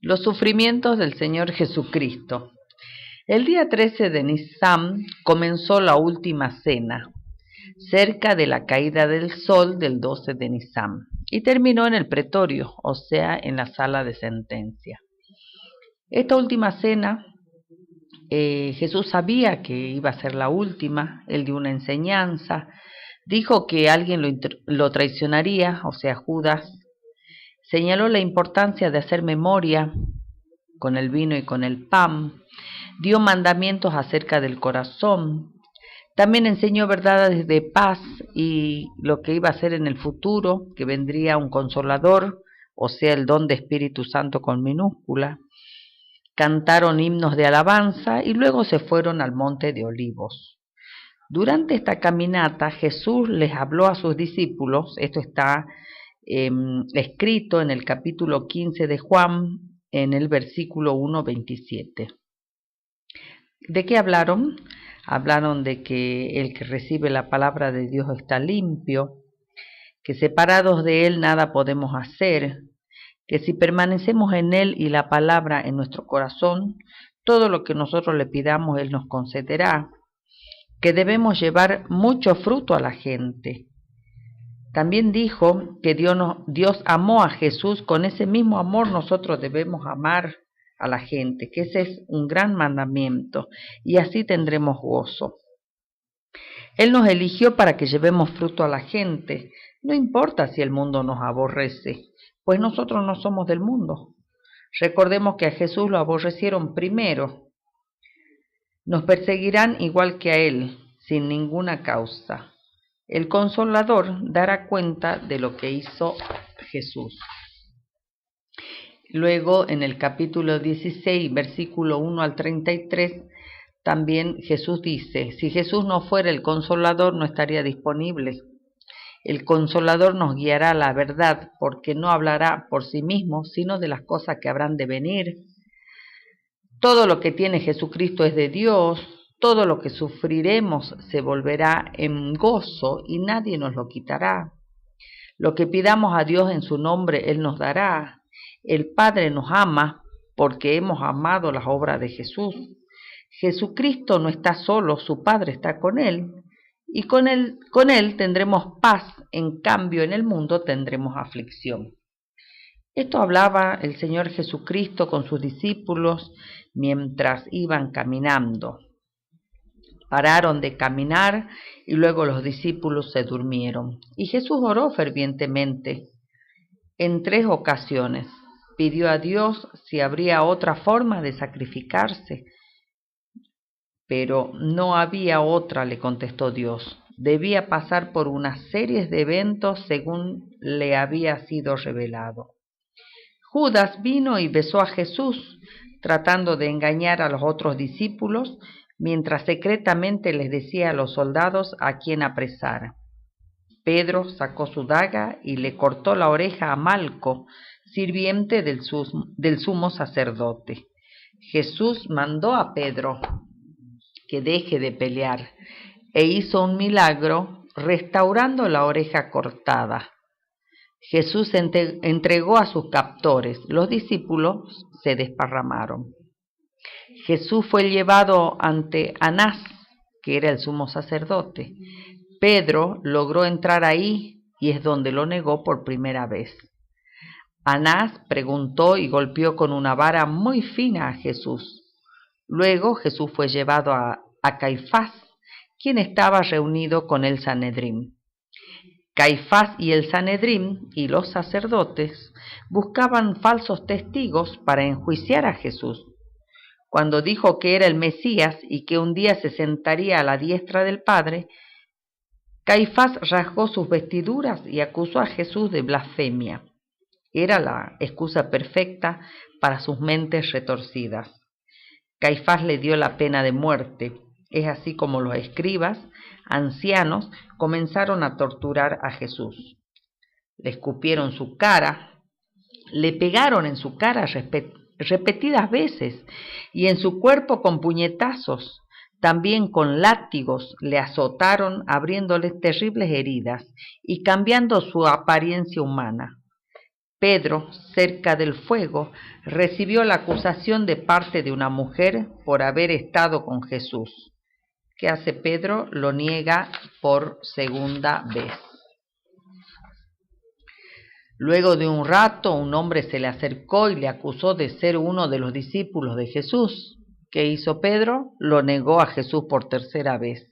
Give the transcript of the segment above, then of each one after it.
Los sufrimientos del Señor Jesucristo. El día 13 de Nisan comenzó la última cena, cerca de la caída del sol del 12 de Nisan, y terminó en el pretorio, o sea, en la sala de sentencia. Esta última cena, Jesús sabía que iba a ser la última. Él dio una enseñanza, dijo que alguien lo traicionaría, o sea, Judas. Señaló la importancia de hacer memoria con el vino y con el pan, dio mandamientos acerca del corazón, también enseñó verdades de paz y lo que iba a ser en el futuro, que vendría un consolador, o sea, el don de Espíritu Santo con minúscula. Cantaron himnos de alabanza y luego se fueron al Monte de Olivos. Durante esta caminata Jesús les habló a sus discípulos. Esto está escrito en el capítulo 15 de Juan, en el versículo 1:27. ¿De qué hablaron? Hablaron de que el que recibe la palabra de Dios está limpio, que separados de Él nada podemos hacer, que si permanecemos en Él y la palabra en nuestro corazón, todo lo que nosotros le pidamos Él nos concederá, que debemos llevar mucho fruto a la gente. También dijo que Dios amó a Jesús, con ese mismo amor nosotros debemos amar a la gente, que ese es un gran mandamiento, y así tendremos gozo. Él nos eligió para que llevemos fruto a la gente, no importa si el mundo nos aborrece, pues nosotros no somos del mundo. Recordemos que a Jesús lo aborrecieron primero. Nos perseguirán igual que a Él, sin ninguna causa. El Consolador dará cuenta de lo que hizo Jesús. Luego, en el capítulo 16, versículo 1 al 33, también Jesús dice, si Jesús no fuera el Consolador, no estaría disponible. El Consolador nos guiará a la verdad, porque no hablará por sí mismo, sino de las cosas que habrán de venir. Todo lo que tiene Jesucristo es de Dios. Todo lo que sufriremos se volverá en gozo y nadie nos lo quitará. Lo que pidamos a Dios en su nombre, Él nos dará. El Padre nos ama porque hemos amado las obras de Jesús. Jesucristo no está solo, su Padre está con Él. Y con él tendremos paz, en cambio en el mundo tendremos aflicción. Esto hablaba el Señor Jesucristo con sus discípulos mientras iban caminando. Pararon de caminar y luego los discípulos se durmieron. Y Jesús oró fervientemente. En 3 ocasiones pidió a Dios si habría otra forma de sacrificarse. Pero no había otra, le contestó Dios. Debía pasar por una serie de eventos según le había sido revelado. Judas vino y besó a Jesús, tratando de engañar a los otros discípulos, mientras secretamente les decía a los soldados a quién apresar. Pedro sacó su daga y le cortó la oreja a Malco, sirviente del sumo sacerdote. Jesús mandó a Pedro que deje de pelear e hizo un milagro restaurando la oreja cortada. Jesús entregó a sus captores. Los discípulos se desparramaron. Jesús fue llevado ante Anás, que era el sumo sacerdote. Pedro logró entrar ahí y es donde lo negó por primera vez. Anás preguntó y golpeó con una vara muy fina a Jesús. Luego Jesús fue llevado a Caifás, quien estaba reunido con el Sanedrín. Caifás y el Sanedrín y los sacerdotes buscaban falsos testigos para enjuiciar a Jesús. Cuando dijo que era el Mesías y que un día se sentaría a la diestra del Padre, Caifás rasgó sus vestiduras y acusó a Jesús de blasfemia. Era la excusa perfecta para sus mentes retorcidas. Caifás le dio la pena de muerte. Es así como los escribas, ancianos, comenzaron a torturar a Jesús. Le escupieron su cara, le pegaron en su cara repetidas veces y en su cuerpo con puñetazos. También con látigos le azotaron, abriéndole terribles heridas y cambiando su apariencia humana. Pedro, cerca del fuego, recibió la acusación de parte de una mujer por haber estado con Jesús. ¿Qué hace Pedro? Lo niega por segunda vez. Luego de un rato, un hombre se le acercó y le acusó de ser uno de los discípulos de Jesús. ¿Qué hizo Pedro? Lo negó a Jesús por tercera vez.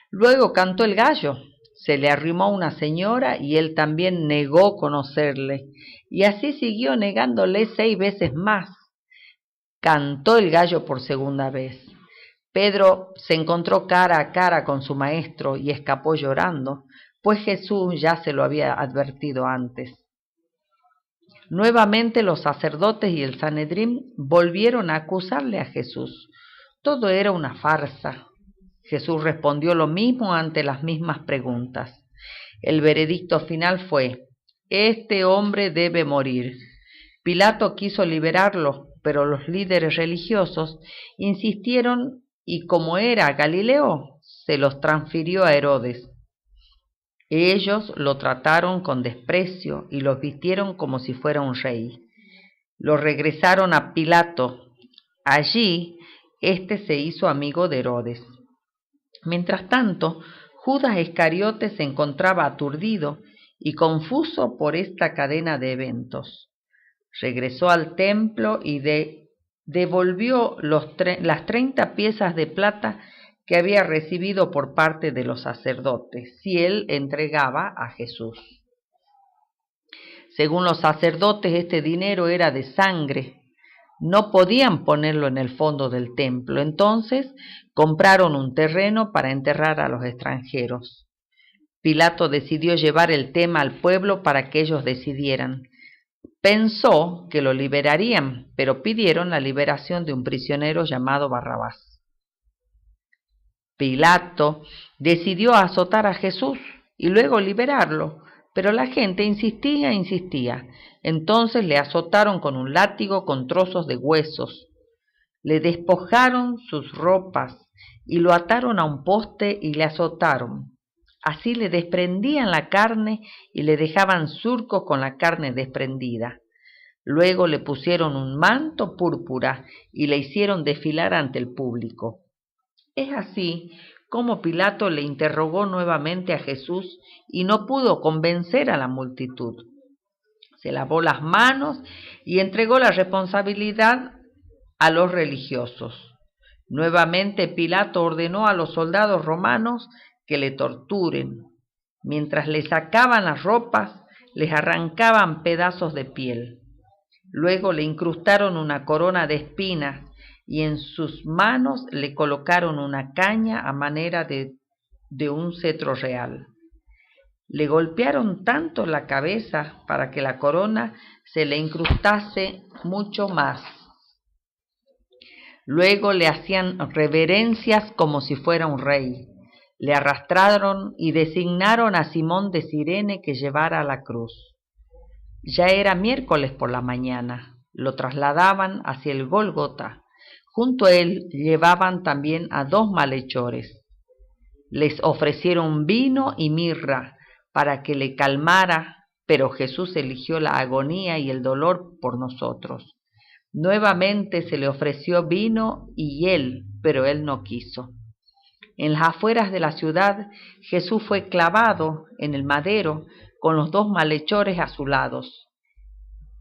Luego cantó el gallo. Se le arrimó una señora y él también negó conocerle. Y así siguió negándole 6 veces más. Cantó el gallo por segunda vez. Pedro se encontró cara a cara con su maestro y escapó llorando, pues Jesús ya se lo había advertido antes. Nuevamente los sacerdotes y el Sanedrín volvieron a acusarle a Jesús. Todo era una farsa. Jesús respondió lo mismo ante las mismas preguntas. El veredicto final fue: este hombre debe morir. Pilato quiso liberarlo, pero los líderes religiosos insistieron y como era Galileo, se los transfirió a Herodes. Ellos lo trataron con desprecio y los vistieron como si fuera un rey. Lo regresaron a Pilato. Allí, éste se hizo amigo de Herodes. Mientras tanto, Judas Iscariote se encontraba aturdido y confuso por esta cadena de eventos. Regresó al templo y devolvió las 30 piezas de plata que había recibido por parte de los sacerdotes, si él entregaba a Jesús. Según los sacerdotes, este dinero era de sangre. No podían ponerlo en el fondo del templo, entonces compraron un terreno para enterrar a los extranjeros. Pilato decidió llevar el tema al pueblo para que ellos decidieran. Pensó que lo liberarían, pero pidieron la liberación de un prisionero llamado Barrabás. Pilato decidió azotar a Jesús y luego liberarlo, pero la gente insistía. Entonces le azotaron con un látigo con trozos de huesos. Le despojaron sus ropas y lo ataron a un poste y le azotaron. Así le desprendían la carne y le dejaban surcos con la carne desprendida. Luego le pusieron un manto púrpura y le hicieron desfilar ante el público. Es así como Pilato le interrogó nuevamente a Jesús y no pudo convencer a la multitud. Se lavó las manos y entregó la responsabilidad a los religiosos. Nuevamente Pilato ordenó a los soldados romanos que le torturen. Mientras le sacaban las ropas, les arrancaban pedazos de piel. Luego le incrustaron una corona de espinas y en sus manos le colocaron una caña a manera de un cetro real. Le golpearon tanto la cabeza para que la corona se le incrustase mucho más. Luego le hacían reverencias como si fuera un rey. Le arrastraron y designaron a Simón de Cirene que llevara la cruz. Ya era miércoles por la mañana. Lo trasladaban hacia el Gólgota. Junto a él llevaban también a 2 malhechores. Les ofrecieron vino y mirra para que le calmara, pero Jesús eligió la agonía y el dolor por nosotros. Nuevamente se le ofreció vino y hiel, pero él no quiso. En las afueras de la ciudad, Jesús fue clavado en el madero con los 2 malhechores a sus lados.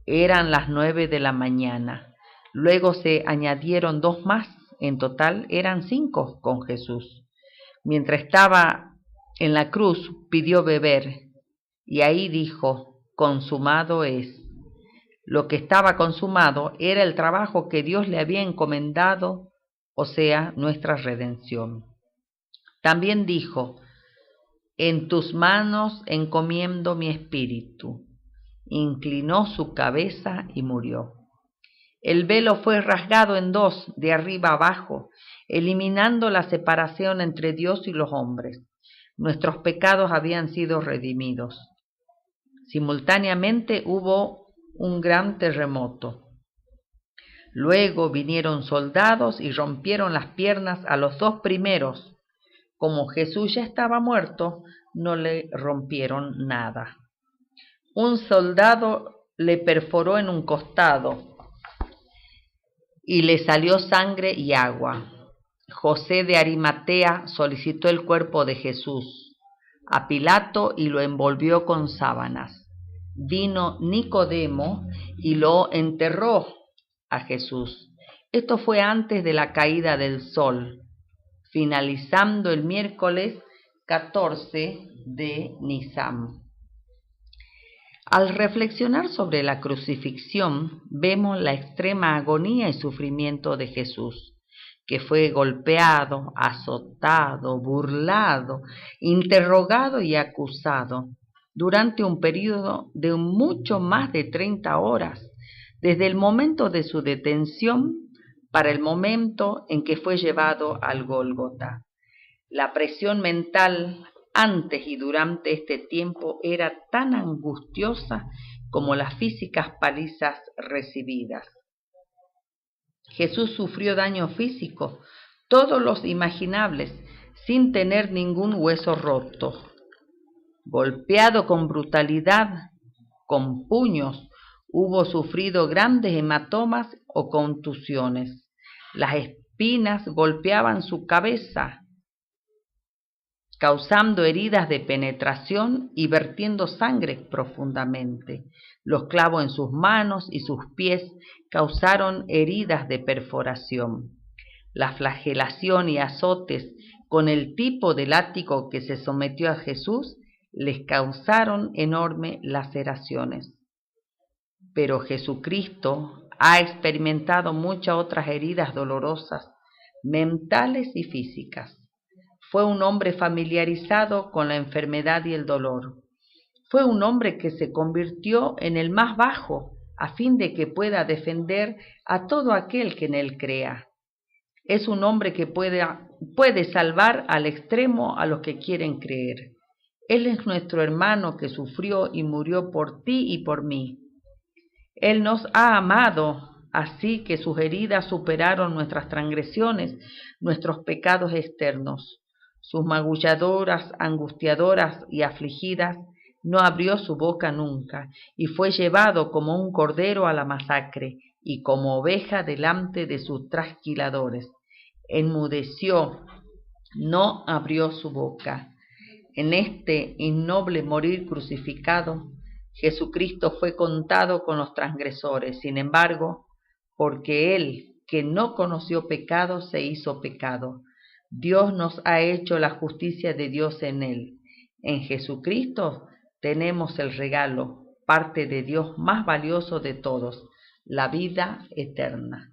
Eran las 9 de la mañana. Luego se añadieron 2 más. En total eran 5 con Jesús. Mientras estaba en la cruz, pidió beber, y ahí dijo: consumado es. Lo que estaba consumado era el trabajo que Dios le había encomendado, o sea, nuestra redención. También dijo: en tus manos encomiendo mi espíritu. Inclinó su cabeza y murió. El velo fue rasgado en 2, de arriba abajo, eliminando la separación entre Dios y los hombres. Nuestros pecados habían sido redimidos. Simultáneamente hubo un gran terremoto. Luego vinieron soldados y rompieron las piernas a los 2 primeros. Como Jesús ya estaba muerto, no le rompieron nada. Un soldado le perforó en un costado y le salió sangre y agua. José de Arimatea solicitó el cuerpo de Jesús a Pilato y lo envolvió con sábanas. Vino Nicodemo y lo enterró a Jesús. Esto fue antes de la caída del sol, finalizando el miércoles 14 de Nisan. Al reflexionar sobre la crucifixión, vemos la extrema agonía y sufrimiento de Jesús, que fue golpeado, azotado, burlado, interrogado y acusado durante un periodo de mucho más de 30 horas, desde el momento de su detención para el momento en que fue llevado al Gólgota. La presión mental antes y durante este tiempo era tan angustiosa como las físicas palizas recibidas. Jesús sufrió daño físico, todos los imaginables, sin tener ningún hueso roto. Golpeado con brutalidad, con puños, hubo sufrido grandes hematomas o contusiones. Las espinas golpeaban su cabeza, causando heridas de penetración y vertiendo sangre profundamente. Los clavos en sus manos y sus pies causaron heridas de perforación. La flagelación y azotes con el tipo de látigo que se sometió a Jesús les causaron enormes laceraciones. Pero Jesucristo ha experimentado muchas otras heridas dolorosas, mentales y físicas. Fue un hombre familiarizado con la enfermedad y el dolor. Fue un hombre que se convirtió en el más bajo a fin de que pueda defender a todo aquel que en él crea. Es un hombre que puede salvar al extremo a los que quieren creer. Él es nuestro hermano que sufrió y murió por ti y por mí. Él nos ha amado, así que sus heridas superaron nuestras transgresiones, nuestros pecados externos. Sus magulladoras, angustiadoras y afligidas, no abrió su boca nunca, y fue llevado como un cordero a la masacre, y como oveja delante de sus trasquiladores. Enmudeció, no abrió su boca. En este innoble morir crucificado, Jesucristo fue contado con los transgresores. Sin embargo, porque Él, que no conoció pecado, se hizo pecado, Dios nos ha hecho la justicia de Dios en Él. En Jesucristo tenemos el regalo, parte de Dios más valioso de todos, la vida eterna.